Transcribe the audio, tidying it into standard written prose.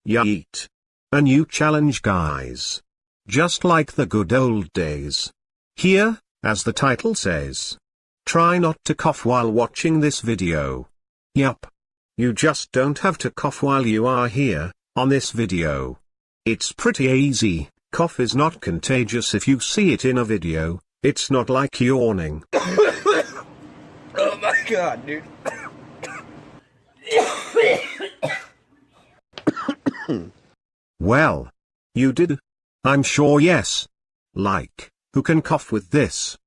Yeet. A new challenge, guys. Just like the good old days. Here, as the title says. Try not to cough while watching this video. Yup. You just don't have to cough while you are here, on this video. It's pretty easy. Cough is not contagious if you see it in a video. It's not like yawning. Oh my god, dude. Well. You did? I'm sure yes. Like, who can cough with this?